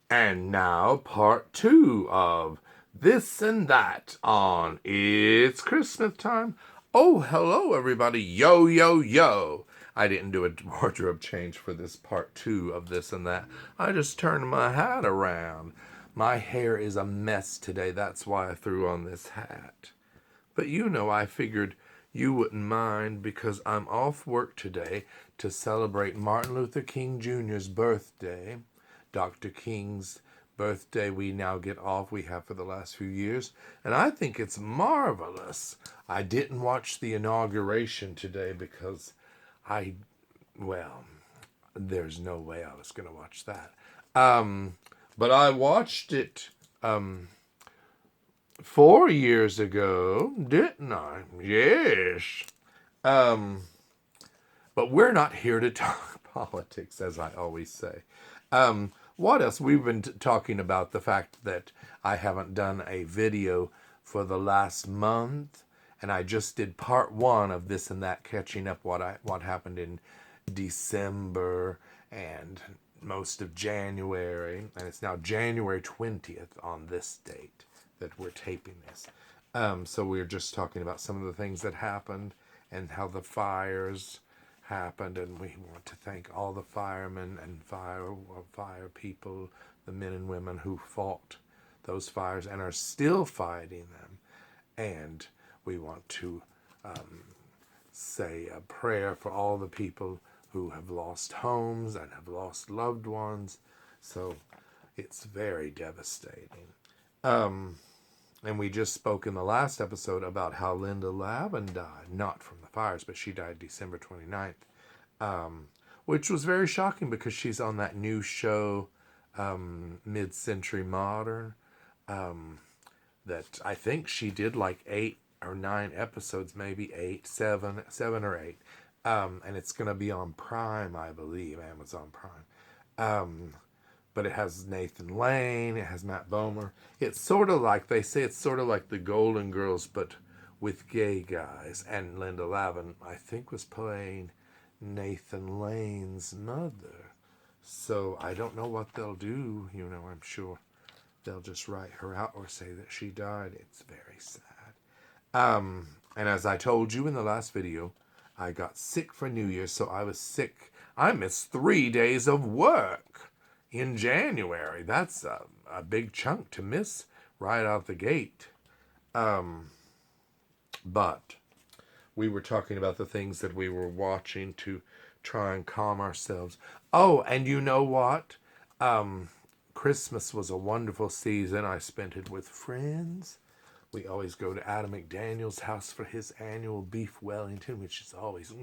And now part 2 of This and That on It's Christmas Time. Oh, hello everybody. Yo, yo, yo. I didn't do a wardrobe change for this part 2 of This and That. I just turned my hat around. My hair is a mess today. That's why I threw on this hat. But I figured you wouldn't mind because I'm off work today to celebrate Martin Luther King Jr.'s birthday. Dr. King's birthday we now get off. We have for the last few years. And I think it's marvelous. I didn't watch the inauguration today because well, there's no way I was going to watch that. But I watched it 4 years ago, didn't I? Yes. But we're not here to talk politics, as I always say. What else? We've been talking about the fact that I haven't done a video for the last month, and I just did part 1 of This and That, catching up what happened in December and most of January, and it's now January 20th on this date that we're taping this. So we're just talking about some of the things that happened and how the fires happened, and we want to thank all the firemen and fire people, the men and women who fought those fires and are still fighting them. And we want to say a prayer for all the people who have lost homes and have lost loved ones. So it's very devastating. And we just spoke in the last episode about how Linda Lavin died, not from the fires, but she died December 29th, which was very shocking because she's on that new show, Mid-Century Modern, that I think she did like 8 or 9 episodes, maybe 7 or 8. And it's going to be on Prime, I believe, Amazon Prime. But it has Nathan Lane, it has Matt Bomer. It's sort of like, they say it's sort of like the Golden Girls, but with gay guys. And Linda Lavin, I think, was playing Nathan Lane's mother. So I don't know what they'll do. I'm sure they'll just write her out or say that she died. It's very sad. And as I told you in the last video, I got sick for New Year's, so I was sick. I missed 3 days of work in January. That's a big chunk to miss right out the gate. But we were talking about the things that we were watching to try and calm ourselves. Oh, and you know what? Christmas was a wonderful season. I spent it with friends. We always go to Adam McDaniel's house for his annual beef Wellington, which is always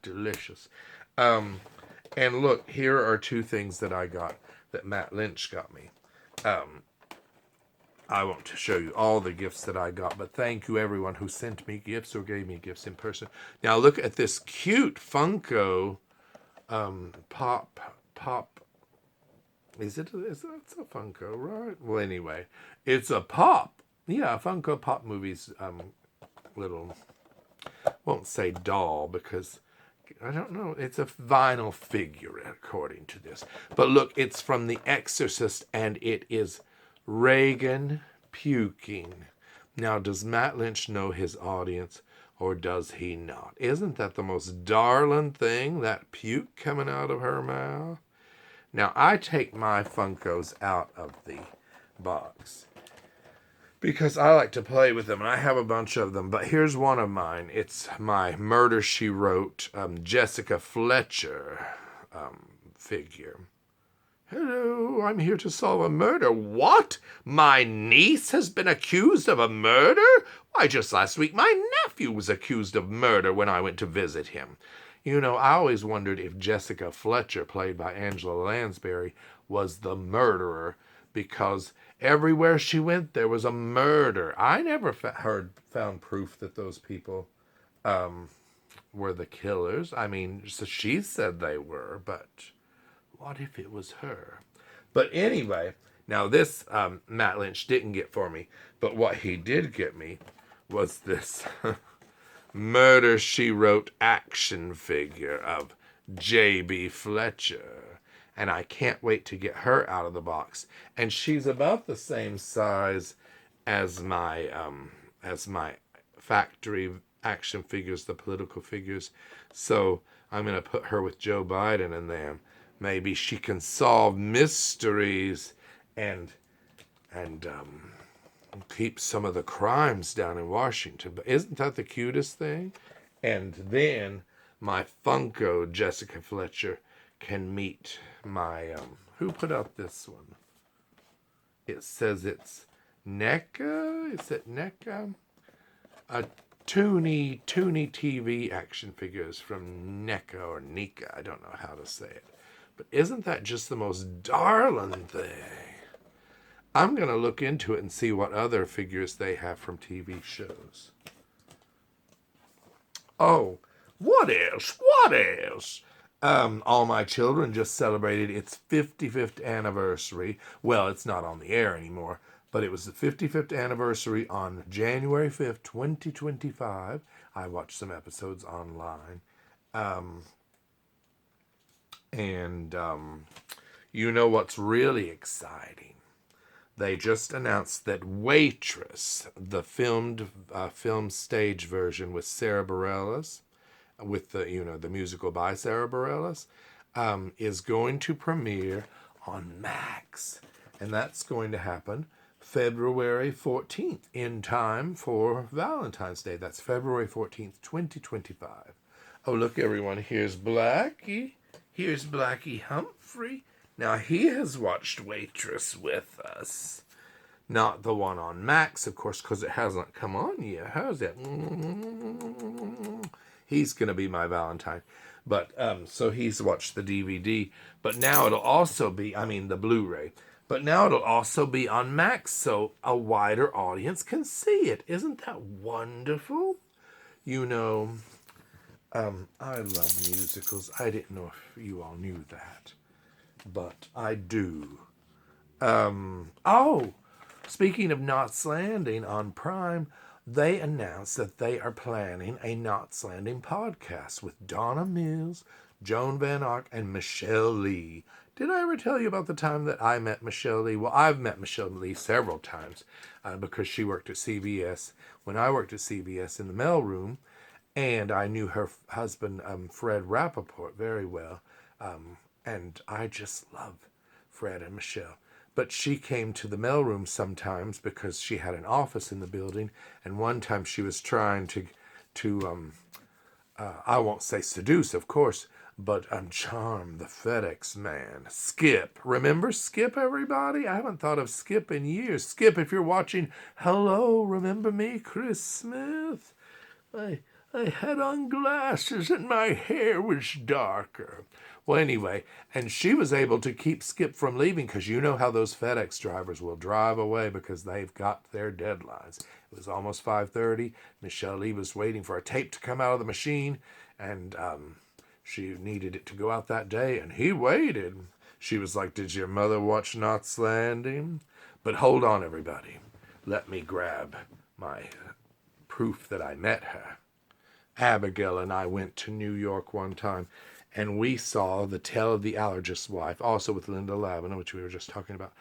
delicious. And look, here are 2 things that I got that Matt Lynch got me. I want to show you all the gifts that I got, but thank you everyone who sent me gifts or gave me gifts in person. Now look at this cute Funko pop. It's a Funko, right? Well, anyway, it's a pop. Yeah, Funko Pop Movies little, won't say doll because I don't know. It's a vinyl figure, according to this. But look, it's from The Exorcist, and it is Reagan puking. Now, does Matt Lynch know his audience, or does he not? Isn't that the most darling thing, that puke coming out of her mouth? Now, I take my Funkos out of the box because I like to play with them, and I have a bunch of them. But here's one of mine. It's my Murder, She Wrote, Jessica Fletcher figure. Hello, I'm here to solve a murder. What? My niece has been accused of a murder? Why, just last week my nephew was accused of murder when I went to visit him. I always wondered if Jessica Fletcher, played by Angela Lansbury, was the murderer, because everywhere she went, there was a murder. I never found proof that those people were the killers. I mean, so she said they were, but what if it was her? But anyway, now this Matt Lynch didn't get for me, but what he did get me was this Murder, She Wrote action figure of J.B. Fletcher. and I can't wait to get her out of the box. And she's about the same size as my factory action figures, the political figures. So I'm going to put her with Joe Biden in there. Maybe she can solve mysteries and keep some of the crimes down in Washington. But isn't that the cutest thing? And then my Funko Jessica Fletcher can meet my who put out this one? It says it's NECA. Is it NECA? A Toonie TV action figures from NECA or NECA. I don't know how to say it. But isn't that just the most darling thing? I'm going to look into it and see what other figures they have from TV shows. Oh, what else? What else? All My Children just celebrated its 55th anniversary. Well, it's not on the air anymore, but it was the 55th anniversary on January 5th, 2025. I watched some episodes online. And you know what's really exciting? They just announced that Waitress, the film stage version with Sarah Bareilles, with the musical by Sarah Bareilles, is going to premiere on Max, and that's going to happen February 14th, in time for Valentine's Day. That's February 14th, 2025. Oh, look, everyone, here's Blackie. Here's Blackie Humphrey. Now, he has watched Waitress with us. Not the one on Max, of course, because it hasn't come on yet. How's that? He's going to be my Valentine. But, so he's watched the DVD. But now it'll also be, the Blu-ray. But now it'll also be on Max, so a wider audience can see it. Isn't that wonderful? I love musicals. I didn't know if you all knew that. But I do. Speaking of Knots Landing on Prime, they announced that they are planning a Knots Landing podcast with Donna Mills, Joan Van Ark, and Michele Lee. Did I ever tell you about the time that I met Michele Lee? Well, I've met Michele Lee several times because she worked at CBS. When I worked at CBS in the mailroom, and I knew her husband, Fred Rappaport, very well. And I just love Fred and Michele. But she came to the mailroom sometimes because she had an office in the building. And one time she was trying to I won't say seduce, of course, but charm the FedEx man, Skip. Remember Skip, everybody? I haven't thought of Skip in years. Skip, if you're watching, hello, remember me, Chris Smith? I had on glasses and my hair was darker. Well, anyway, and she was able to keep Skip from leaving because you know how those FedEx drivers will drive away because they've got their deadlines. It was almost 5:30. Michele Lee was waiting for a tape to come out of the machine, and she needed it to go out that day, and he waited. She was like, did your mother watch Knots Landing? But hold on, everybody. Let me grab my proof that I met her. Abigail and I went to New York one time, and we saw The Tale of the Allergist's Wife, also with Linda Lavin, which we were just talking about.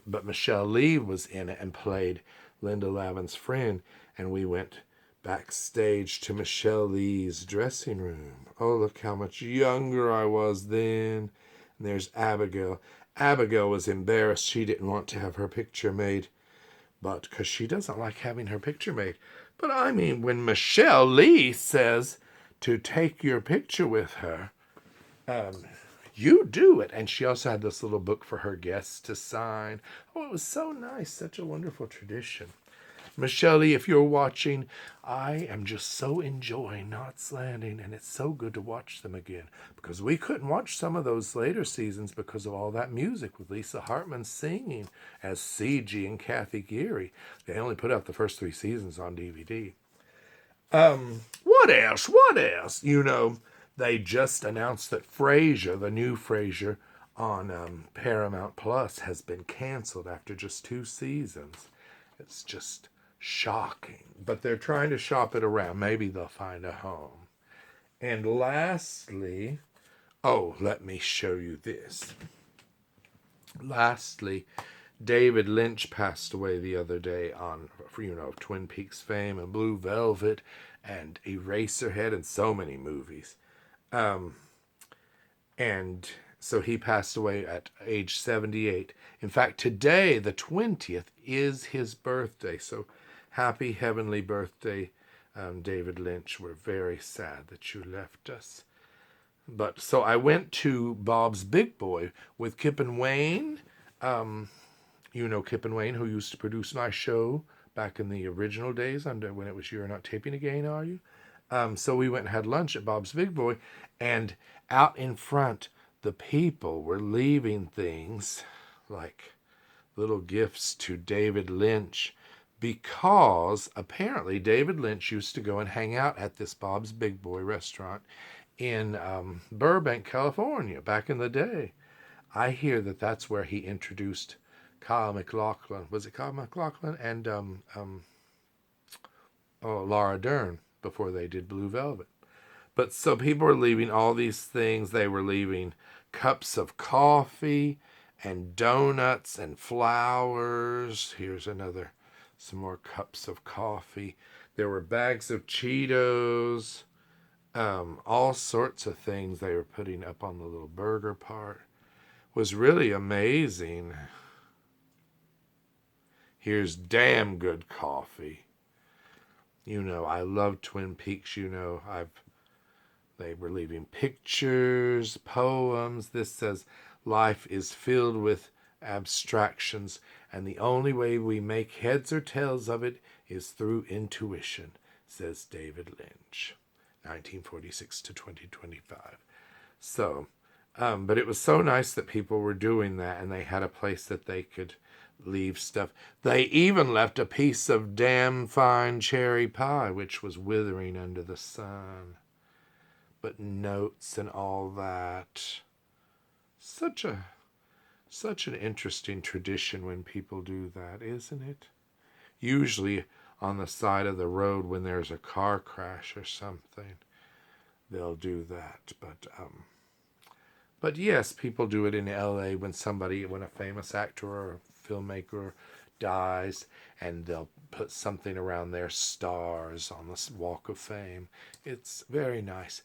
But Michele Lee was in it and played Linda Lavin's friend, and we went backstage to Michele Lee's dressing room. Oh, look how much younger I was then. And there's Abigail. Abigail was embarrassed. She didn't want to have her picture made, but because she doesn't like having her picture made. But when Michele Lee says to take your picture with her, you do it. And she also had this little book for her guests to sign. Oh, it was so nice. Such a wonderful tradition. Michele Lee, if you're watching, I am just so enjoying Knots Landing, and it's so good to watch them again because we couldn't watch some of those later seasons because of all that music with Lisa Hartman singing as CG and Kathy Geary. They only put out the first 3 seasons on DVD. What else? What else? They just announced that Frasier, the new Frasier on Paramount Plus, has been canceled after just 2 seasons. It's just shocking. But they're trying to shop it around. Maybe they'll find a home. And lastly, Oh, let me show you this. Lastly, David Lynch passed away the other day on, Twin Peaks fame and Blue Velvet and Eraserhead and so many movies. And so he passed away at age 78. In fact, today, the 20th, is his birthday. So happy heavenly birthday, David Lynch. We're very sad that you left us. But so I went to Bob's Big Boy with Kip and Wayne. Kip and Wayne, who used to produce my show back in the original days when it was You're Not Taping Again, Are You? So we went and had lunch at Bob's Big Boy, and out in front, the people were leaving things like little gifts to David Lynch, because apparently David Lynch used to go and hang out at this Bob's Big Boy restaurant in Burbank, California, back in the day. I hear that that's where he introduced Kyle MacLachlan. Was it Kyle MacLachlan? And Laura Dern before they did Blue Velvet. But so people were leaving all these things. They were leaving cups of coffee and donuts and flowers. Here's some more cups of coffee. There were bags of Cheetos, all sorts of things they were putting up on the little burger part. It was really amazing. Here's damn good coffee. I love Twin Peaks. They were leaving pictures, poems. This says, life is filled with abstractions, and the only way we make heads or tails of it is through intuition, says David Lynch, 1946 to 2025. So, but it was so nice that people were doing that, and they had a place that they could leave stuff. They even left a piece of damn fine cherry pie, which was withering under the sun. But notes and all that. Such an interesting tradition when people do that, isn't it? Usually on the side of the road when there's a car crash or something, they'll do that. But yes, people do it in LA when a famous actor or a filmmaker dies, and they'll put something around their stars on the Walk of Fame. It's very nice.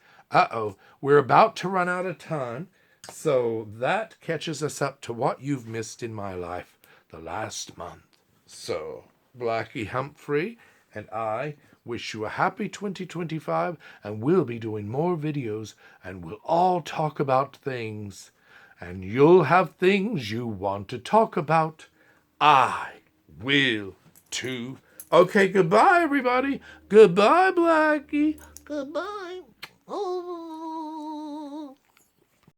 We're about to run out of time, so that catches us up to what you've missed in my life the last month. So, Blackie Humphrey and I wish you a happy 2025, and we'll be doing more videos, and we'll all talk about things, and you'll have things you want to talk about. I will too. Okay, goodbye, everybody. Goodbye, Blackie. Goodbye. Oh.